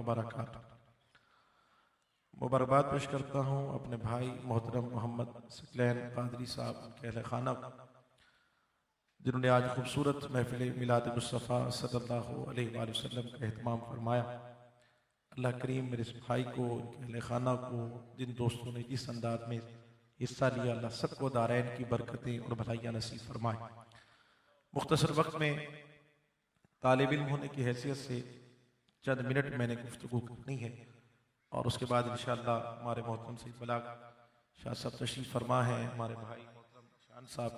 वबरकातुहू। मुबारकबाद पेश करता हूँ अपने भाई मोहतरम मोहम्मद सकलैन पादरी साहब, उनके अहले खाना, जिन्होंने आज खूबसूरत महफिल मिलाद मुस्तफ़ा सल्लल्लाहु अलैहि वसल्लम का एहतमाम फरमाया। अल्लाह करीम मेरे इस भाई को, उनके अहले खाना को, जिन दोस्तों ने जिस अंदाज में हिस्सा लिया, अल्लाह सबको दारैन की बरकतें और भलाइयाँ नसीब फरमाए। मुख्तसर वक्त में तालिब इल्म होने की हैसियत से चंद मिनट मैंने गुफ्तगू करनी है और उसके बाद इंशाअल्लाह हमारे मोहतरम सैयद बलाग शाह साहब तशरीफ फरमा है, हमारे भाई मोहतरम शान साहब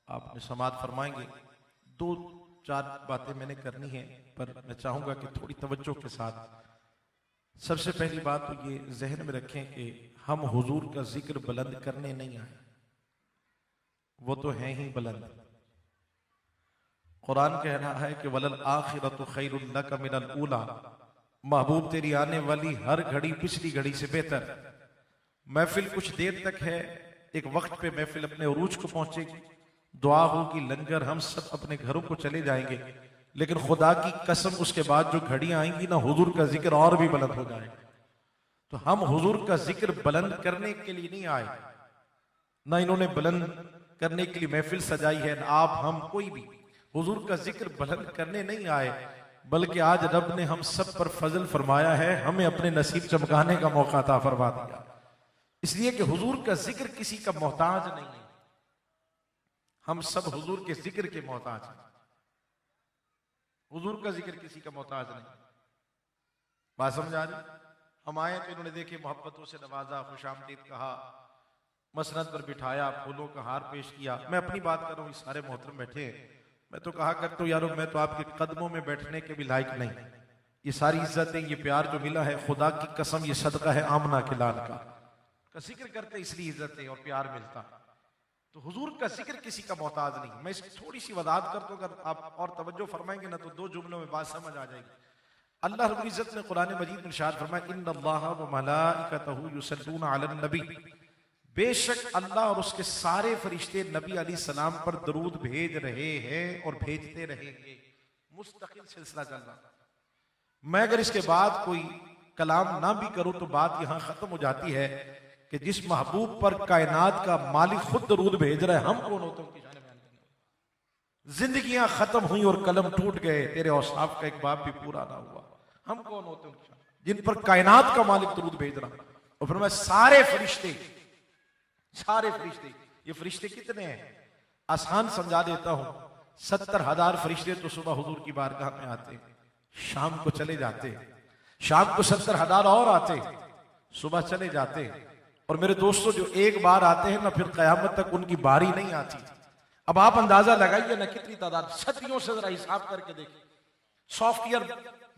आपने समात फरमाएंगे। दो चार बातें मैंने करनी है, पर मैं चाहूँगा कि थोड़ी तवज्जो के साथ। सबसे पहली बात तो ये जहन में रखें कि हम हुजूर का जिक्र बुलंद करने नहीं आए, वो तो हैं ही बुलंद। कुरान कह रहा है कि वलल आखिरतु खैरुल लक मिनल ऊला, महबूब तेरी आने वाली हर घड़ी पिछली घड़ी से बेहतर। महफिल कुछ देर तक है, एक वक्त पे महफिल अपने उरूज को पहुंचेगी, दुआ होगी, लंगर, हम सब अपने घरों को चले जाएंगे, लेकिन खुदा की कसम उसके बाद जो घड़ियां आएंगी ना, हुजूर का जिक्र और भी बुलंद हो जाएगा। तो हम हुजूर का जिक्र बुलंद करने के लिए नहीं आए, ना इन्होंने बुलंद करने के लिए महफिल सजाई है, ना आप हम कोई भी हुजूर का जिक्र बुलंद करने नहीं आए, बल्कि आज रब ने हम सब पर फजल फरमाया है, हमें अपने नसीब चमकाने का मौका अता फरमा दिया। इसलिए कि हुजूर का जिक्र किसी का मोहताज नहीं है, हम सब हुजूर के जिक्र के मोहताज हैं। हुजूर का जिक्र किसी का मोहताज नहीं। बात समझ आ रही? हम आए तो इन्होंने देखे मोहब्बतों से नवाजा, खुशामदीद कहा, मसनद पर बिठाया, फूलों का हार पेश किया। मैं अपनी बात कर रहा हूँ, सारे मोहतरम बैठे हैं, मैं तो कहा करता हूँ यारो, मैं तो आपके कदमों में बैठने के भी लायक नहीं। ये सारी इज्जतें, ये प्यार जो मिला है, खुदा की कसम ये सदका है आमना के लाल का जिक्र करते इसलिए इज्जतें और प्यार मिलता। तो हुजूर का जिक्र किसी का मोहताज नहीं। मैं इसकी थोड़ी सी वजाहत करता हूँ, अगर आप और तवज्जो फरमाएंगे ना तो दो जुमलों में बात समझ आ जाएगी। अल्लाह रब्बुल इज्जत ने कुरान मजीद में इरशाद फरमाया, इन्नल्लाह व मलाइकतहु युसल्लूना अलन नबी, बेशक अल्लाह और उसके सारे फरिश्ते नबी अलैहि सलाम पर दरूद भेज रहे हैं और भेजते रहेंगे। मुस्तकिल सिलसिला चल रहा। मैं अगर इसके बाद कोई कलाम ना भी करूं तो बात यहां खत्म हो जाती है कि जिस महबूब पर कायनात का मालिक खुद दरूद भेज रहा है, हम कौन होते हैं? जिंदगियां खत्म हुई और कलम टूट गए, तेरे औसाफ का एक बाप भी पूरा ना हुआ, हम कौन होते हैं जिन पर कायनात का मालिक दरूद भेज रहा? और फिर मैं सारे फरिश्ते, ये फरिश्ते कितने हैं आसान समझा देता हूं। 70,000 फरिश्ते तो सुबह हुजूर की बारगाह में आते, शाम को चले जाते, शाम को 70,000 और आते, सुबह चले जाते। और मेरे दोस्तों, जो एक बार आते हैं ना, फिर कयामत तक उनकी बारी नहीं आती। अब आप अंदाजा लगाइए ना कितनी तादाद, सदियों से जरा हिसाब करके देखिए, सॉफ्टवेयर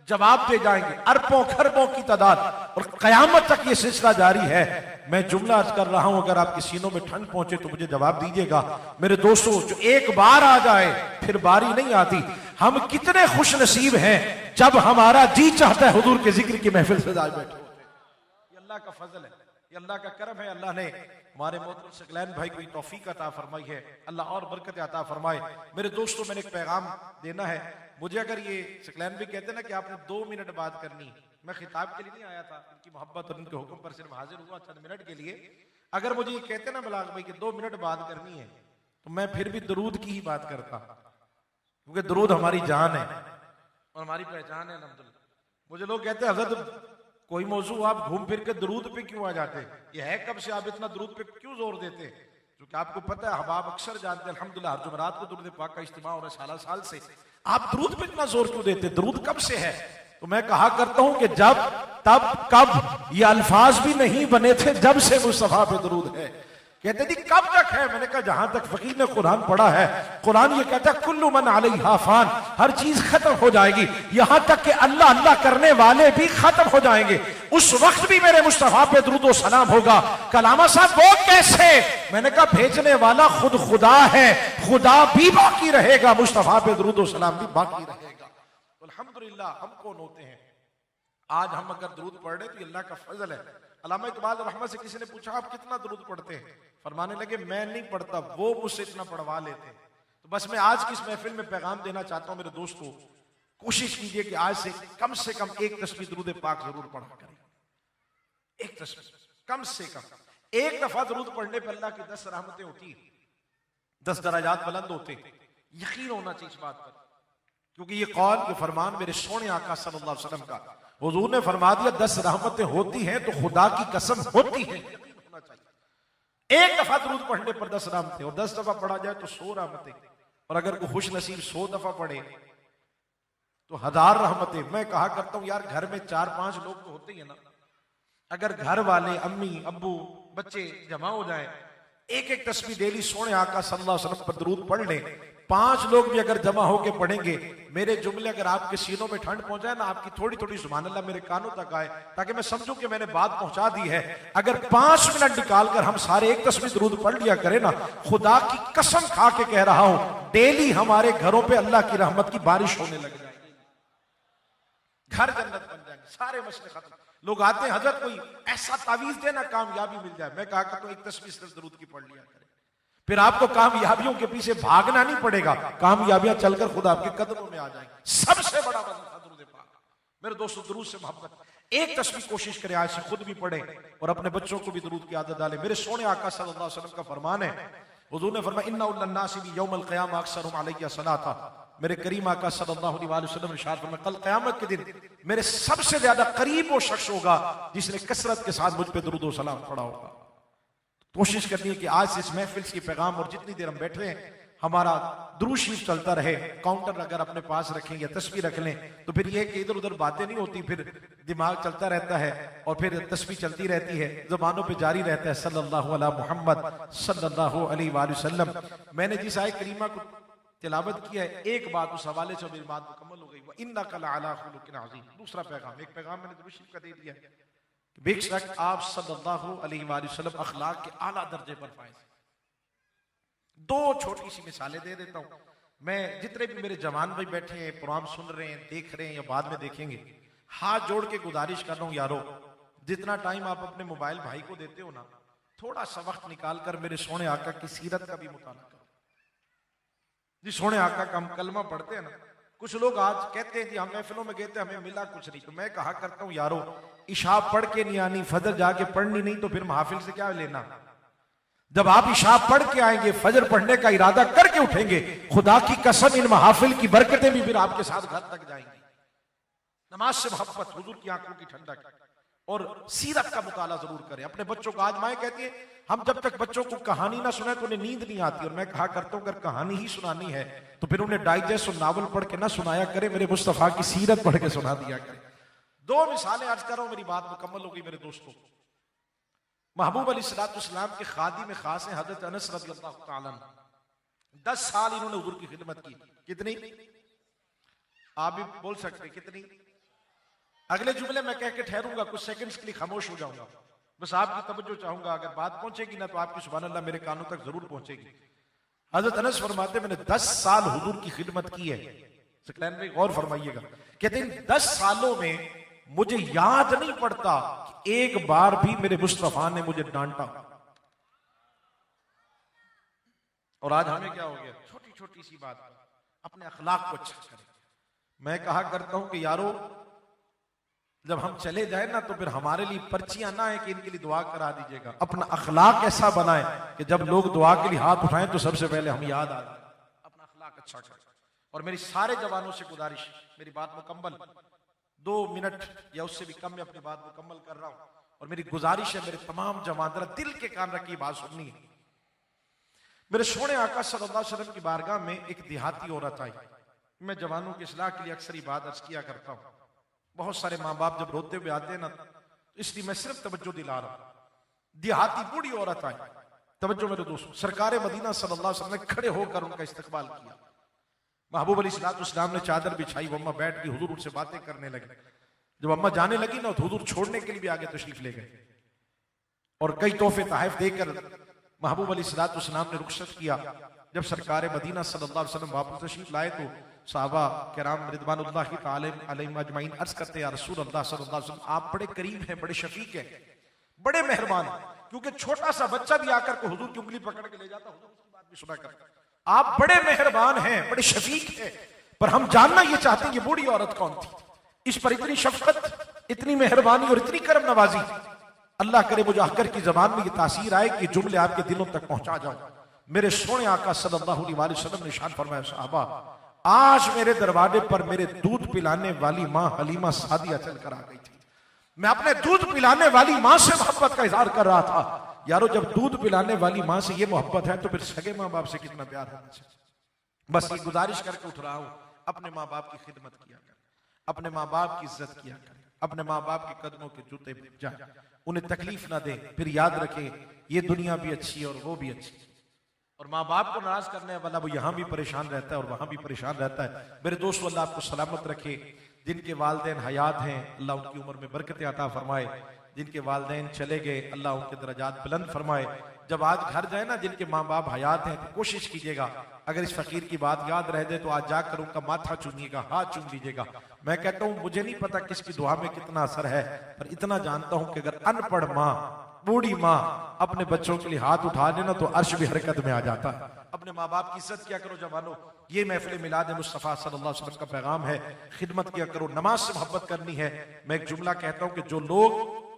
जवाब दे जाएंगे, अरबों खरबों की तादाद, और कयामत तक ये सिलसिला जारी है। मैं जुमला अर्ज कर रहा हूं, अगर आपके सीनों में ठंड पहुंचे तो मुझे जवाब दीजिएगा। मेरे दोस्तों, जो एक बार आ जाए फिर बारी नहीं आती। हम कितने खुश नसीब हैं जब हमारा जी चाहता है हुजूर के जिक्र की महफिल से जाए बैठे। ये अल्लाह का फजल है, ये अल्लाह का करम है। अल्लाह ने हमारे मोहतरम सकलैन भाई को तौफीक अता फरमाई है, अल्लाह और बरकत अता फरमाए। मेरे दोस्तों, मैंने एक पैगाम देना है। मुझे अगर ये सकलैन भी कहते ना कि आपने 2 मिनट बात करनी, मैं खिताब के लिए नहीं आया था, उनकी मोहब्बत और उनके हुक्म पर सिर्फ हाजिर हुआ चंद मिनट के लिए। अगर मुझे ये कहते ना बलाग भाई कि 2 मिनट बात करनी है, तो मैं फिर भी दरूद की ही बात करता, क्योंकि दरूद हमारी जान है और हमारी पहचान है। अल्हम्दुलिल्लाह। मुझे लोग कहते हैं हजरत कोई मौजू आप घूम फिर के दरूद पे क्यों आ जाते? ये है कब से आप इतना दरूद पे क्यों जोर देते? क्योंकि आपको पता है, हबाब अक्सर जानते हैं अल्हम्दुलिल्लाह हर जुमरात को दरूद पाक का इज्तिमा हो रहा है साल से। आप दरूद पे इतना जोर क्यों देते? दरूद कब से है? तो मैं कहा करता हूं कि जब तब कब ये अल्फाज भी नहीं बने थे जब से मुस्तफा पे दरूद है। कहते जी कब तक है? मैंने कहा जहां तक फकीर ने कुरान पढ़ा है, कुरान ये कहता है कुल्लु मन अलैहा फान, हर चीज खत्म हो जाएगी, यहां तक कि अल्लाह अल्लाह करने वाले भी खत्म हो जाएंगे। उस वक्त भी मेरे मुस्तफा पे दुरूद व सलाम होगा। कलामा साहब वो कैसे? मैंने कहा भेजने वाला खुद खुदा है, खुदा भी बाकी रहेगा, मुस्तफा पे दुरूद व सलाम भी बाकी रहेगा। अल्हम्दुलिल्लाह। हम कौन होते हैं? आज हम अगर दुरूद पढ़ रहे तो ये अल्लाह का फजल है। अल्लामा इकबाल रहमत से किसी ने पूछा आप कितना दुरूद पढ़ते हैं? फरमाने लगे मैं नहीं पढ़ता, वो मुझसे इतना पढ़वा लेते हैं। तो बस मैं आज की इस महफिल में पैगाम देना चाहता हूं मेरे दोस्तों, कोशिश कीजिए कि आज से कम एक तस्बीह दुरूद पाक जरूर पढ़ा करें। एक तस्बीह कम से कम एक दफा दुरूद पढ़ने पर अल्लाह की 10 रहमतें होती है, 10 दराजात बुलंद होते। यकीन होना चाहिए इस बात पर, क्योंकि ये कौल ये फरमान मेरे सोने आका सल्लल्लाहु अलैहि वसल्लम का, हुजूर ने फरमा दिया 10 रहमतें होती हैं तो खुदा की कसम होती है। होना चाहिए एक दफा दुरूद पढ़ने पर 10 रहमतें, और 10 दफा पढ़ा जाए तो 100 रहमतें, और अगर कोई खुश नसीब 100 दफा पढ़े तो 1000 रहमतें। मैं कहा करता हूं यार, घर में 4-5 लोग तो होते ही है ना, अगर घर वाले अम्मी अब्बू बच्चे जमा हो जाए, एक एक तस्बीह डेली सोने आका सल्लल्लाहु अलैहि वसल्लम पर दुरूद पढ़ ले, 5 लोग भी अगर जमा होके पढ़ेंगे, मेरे जुमले अगर आपके सीनों में ठंड पहुंचाए ना, आपकी थोड़ी थोड़ी सुभान अल्लाह मेरे कानों तक आए, ताकि मैं समझूं कि मैंने बात पहुंचा दी है। अगर 5 मिनट निकालकर हम सारे एक तस्बीह दुरूद पढ़ लिया करें ना, खुदा की कसम खा के कह रहा हूं, डेली हमारे घरों पे अल्लाह की रहमत की बारिश होने लग जाएगी, घर जन्नत बन जाएंगे, सारे मसले खत्म। लोग आते हैं, हजरत कोई ऐसा तावीज देना कामयाबी मिल जाए। मैं कहा कि तो एक तस्बीह सिर्फ दुरूद की पढ़ लिया करें, फिर आपको कामयाबियों के पीछे भागना नहीं पड़ेगा, कामयाबियां चलकर खुद आपके कदमों में आ जाएंगी। सबसे बड़ा वजीफा दुरूद पाक। मेरे दोस्तों, दुरूद से मोहब्बत, एक तस्बीह कोशिश करें आज से खुद भी पढ़े और अपने बच्चों को भी दुरूद की आदत डालें। मेरे सोने आका सल्लल्लाहु अलैहि वसल्लम का फरमान है, हुजूर ने फरमाया इन्ना उन्नासी भी यौमल क़यामा अक्सरुहुम अलैया सलाता। मेरे करीम आका सल्लल्लाहु अलैहि वसल्लम ने इरशाद फरमाया, कल क़यामत के दिन मेरे सबसे ज्यादा करीब वो शख्स होगा जिसने कसरत के साथ मुझ पे दुरूद व सलाम पढ़ा होगा। कोशिश करनी है कि आज से इस महफिल की पैगाम और जितनी देर हम बैठे हैं हमारा दुरूद शरीफ चलता रहे। काउंटर अगर अपने पास रखें या तस्बीह रख लें तो फिर ये कि इधर उधर बातें नहीं होती, फिर दिमाग चलता रहता है और फिर तस्बीह चलती रहती है, ज़बानों पे जारी रहता है सल्लल्लाहु अला मुहम्मद सल्लल्लाहु अलैहि वसल्लम। मैंने जिस आयत करीमा को तिलावत किया है, एक बात उस हवाले से मेरी बात मुकम्मल हो गई, इन्नका लअला खुलुकिन अज़ीम। दूसरा पैगाम, एक पैगाम मैंने दुरूद शरीफ का दे दिया, बेशक आप सल्लल्लाहु अलैहि वसल्लम अखलाक के आला दर्जे पर फाइज। 2 छोटी सी मिसालें दे देता हूं। मैं जितने भी मेरे जवान भाई बैठे हैं, प्रोग्राम सुन रहे हैं, देख रहे हैं या बाद में देखेंगे, हाथ जोड़ के गुजारिश कर रहा हूं यारो, जितना टाइम आप अपने मोबाइल भाई को देते हो ना, थोड़ा सा वक्त निकाल कर मेरे सोने आका की सीरत का भी मुताला करो। जी सोने आका का हम कलमा पढ़ते हैं ना, कुछ लोग आज कहते हैं जी हम महफिलों में गए थे हमें मिला कुछ नहीं, तो मैं कहा करता हूं यारो, इशा पढ़ के नहीं आनी, फजर जाके पढ़नी नहीं, तो फिर महफिल से क्या लेना। जब आप इशा पढ़ के आएंगे, फजर पढ़ने का इरादा करके उठेंगे, खुदा की कसम इन महफिल की बरकतें भी फिर आपके साथ घर तक जाएंगी। नमाज से मोहब्बत, हुजूर की आंखों की ठंडक और सीरत का मुताला जरूर करें। अपने बच्चों को, आज माएं कहती है हम जब तक बच्चों को कहानी ना सुनाए तो उन्हें नींद नहीं आती, और मैं कहा करता हूं अगर कहानी ही सुनानी है तो फिर उन्हें डाइजेस्ट और नावल पढ़ के ना सुनाया करे, मेरे मुस्तफा की सीरत पढ़ के सुना दिया करे। 2 मिसालें अर्ज कर रहा हूं, मेरी बात मुकम्मल हो गई मेरे दोस्तों। महबूब अलैहिस्सलाम के खादिम में खास हैं हजरत अनस रज़ियल्लाहु तआला अन्हु। 10 साल इन्होंने हुजूर की खिदमत की। कितनी? आप भी बोल सकते कितनी? अगले जुमले में कह के ठहरूंगा, कुछ सेकंड्स के लिए खामोश हो जाऊंगा, बस आपकी तवज्जो चाहूंगा। अगर बात पहुंचेगी ना तो आपकी सुभान अल्लाह मेरे कानों तक जरूर पहुंचेगी। हजरत अनस फरमाते मैंने 10 साल हुजूर की खिदमत की है। सकलैन भाई गौर फरमाइएगा, कहते हैं 10 सालों में मुझे याद नहीं पड़ता कि एक बार भी मेरे मुस्तफा ने मुझे डांटा। और आज हमें क्या हो गया, छोटी छोटी सी बात पर अपने अखलाक को अच्छा करें। मैं कहा करता हूं कि यारो जब हम चले जाए ना तो फिर हमारे लिए पर्चियां ना है कि इनके लिए दुआ करा दीजिएगा। अपना अखलाक ऐसा बनाए कि जब लोग दुआ के लिए हाथ उठाएं तो सबसे पहले हम याद आ जाए। अपना अखलाक अच्छा करें। और मेरी सारे जवानों से गुजारिश, मेरी बात मुकम्मल 2 मिनट या उससे भी कम में अपनी बात मुकम्मल कर रहा हूं, और मेरी गुजारिश है मेरे तमाम जवान दिल के कान रखी बात सुननी है। मेरे सोने आका सल्लल्लाहु अलैहि वसल्लम की बारगाह में एक देहाती औरत आई। मैं जवानों की इस्लाह के लिए अक्सर बात अर्ज किया करता हूं। बहुत सारे माँ बाप जब रोते हुए आते हैं ना, इसलिए मैं सिर्फ तवज्जो दिला रहा हूं। देहाती बूढ़ी औरत आई, तवज्जो मेरे दोस्तों, सरकार मदीना सल्लल्लाहु अलैहि वसल्लम ने खड़े होकर उनका इस्तकबाल किया। महबूब अलैहिस्सलाम ने चादर बिछाई, वो अम्मा बैठ गई, हुजूर उनसे बातें करने लगे। जब अम्मा जाने लगी ना तो हुजूर छोड़ने के लिए भी आगे तशरीफ ले गए और कई तोहफे तहफ देकर महबूब अलैहिस्सलाम ने रुखसत किया। जब सरकार मदीना सल्लल्लाहु अलैहि वसल्लम वापस तशरीफ लाए तो सहाबा किराम रिदवानुल्लाहि तआला अलैहिम अजमईन अर्ज करते या रसूल अल्लाह सल्लल्लाहु अलैहि वसल्लम, आप बड़े करीम हैं, बड़े शफीक हैं, बड़े मेहरबान हैं। क्योंकि छोटा सा बच्चा भी आकर के हुजूर की उंगली पकड़ के ले जाता, हुजूर उसकी बात भी सुना करता। आप बड़े मेहरबान हैं, बड़े शफीक हैं, पर हम जानना ये चाहते हैं ये बूढ़ी औरत कौन थी, इस पर इतनी शफकत, इतनी मेहरबानी और इतनी करम नवाजी। अल्लाह करे मुझे आकर की जबान में ये तासीर आए कि जुमले आपके दिलों तक पहुंचा जाऊं। मेरे सोने आका सल्लल्लाहु अलैहि वसल्लम ने इरशाद फरमाया, साहबा आज मेरे दरवाजे पर मेरे दूध पिलाने वाली मां हलीमा सादिया चलकर आ गई थी। मैं अपने दूध पिलाने वाली मां से मोहब्बत का इजहार कर रहा था। यारो जब दूध पिलाने वाली मां से ये मोहब्बत है तो फिर सगे मां बाप से कितना प्यार होना चाहिए। बस ये गुजारिश करके उठ रहा हूं, अपने माँ बाप की खिदमत किया कर, अपने माँ बाप की इज्जत किया कर, अपने माँ बाप के कदमों के जूते बन जाए, उन्हें तकलीफ ना दे। फिर याद रखें ये दुनिया भी अच्छी है और वो भी अच्छी। और माँ बाप को नाराज करने वाला वो यहाँ भी परेशान रहता है और वहां भी परेशान रहता है। मेरे दोस्तों अल्लाह आपको सलामत रखे। जिनके वालिदैन हयात हैं अल्लाह उनकी उम्र में बरकत अता फरमाए, जिनके वालिदैन चले गए अल्लाह उनके दर्जात बुलंद फरमाए। जब आज घर जाए ना जिनके माँ बाप हयात हैं तो कोशिश कीजिएगा अगर इस फकीर की बात याद रह जाए तो आज जाकर उनका माथा चूमिएगा, हाथ चूम लीजिएगा। मैं कहता हूं मुझे नहीं पता किसकी दुआ में कितना असर है, पर इतना जानता हूं कि अगर अनपढ़ माँ, बूढ़ी माँ अपने बच्चों के लिए हाथ उठा देना तो अर्श भी हरकत में आ जाता है। अपने माँ बाप की इज्जत किया करो जवानों। ये महफिल मिलाद मुस्तफ़ा सल्लल्लाहु अलैहि वसल्लम का पैगाम है, खिदमत किया करो, नमाज से मोहब्बत करनी है। मैं एक जुमला कहता हूं कि जो लोग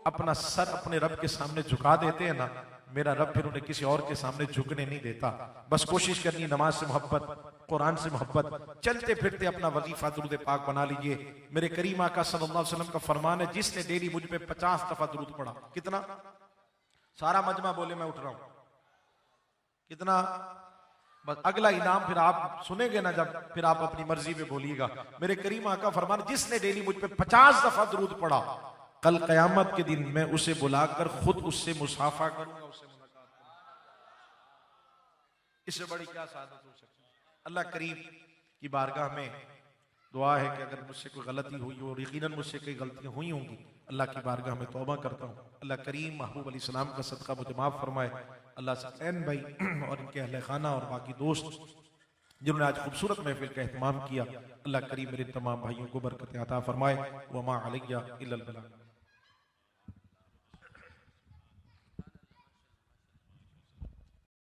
अपना सर अपने रब के सामने झुका देते हैं ना, मेरा रब फिर उन्हें किसी और के सामने झुकने नहीं देता। बस कोशिश करनी है नमाज से मोहब्बत, कुरान से मोहब्बत, चलते फिरते अपना वजीफा दुरूद पाक बना लीजिए। मेरे करीम आका सल्लल्लाहु अलैहि वसल्लम का फरमान है जिसने डेली मुझ पे 50 दफा दुरूद पढ़ा, कितना? सारा मजमा बोले मैं उठ रहा हूं, कितना? बस अगला इनाम फिर आप सुनेंगे ना जब, फिर आप अपनी मर्जी में बोलिएगा। मेरे करीम आका फरमान जिसने डेली मुझ पे 50 दफा दुरूद पढ़ा, कल कयामत के दिन मैं उसे बुलाकर खुद उससे मुसाफा करूंगा, उससे मुलाकात करूंगा। इससे बड़ी क्या सादत हो सकती है। अल्लाह करीम की बारगाह में दुआ है कि अगर मुझसे कोई गलती हुई हो, और यकीनन मुझसे कई गलतियां हुई होंगी, अल्लाह की बारगाह में तौबा करता हूँ। अल्लाह करीम महबूब अलैहिस्सलाम का सदका मुझे माफ फरमाए। अल्लाह सैन भाई और इनके अहले खाना और बाकी दोस्त जिन्होंने आज खूबसूरत महफिल का एहतमाम किया, अल्लाह करीम मेरे तमाम भाइयों को बरकत अता फरमाए। वमा अलैया इल्लल बलाग।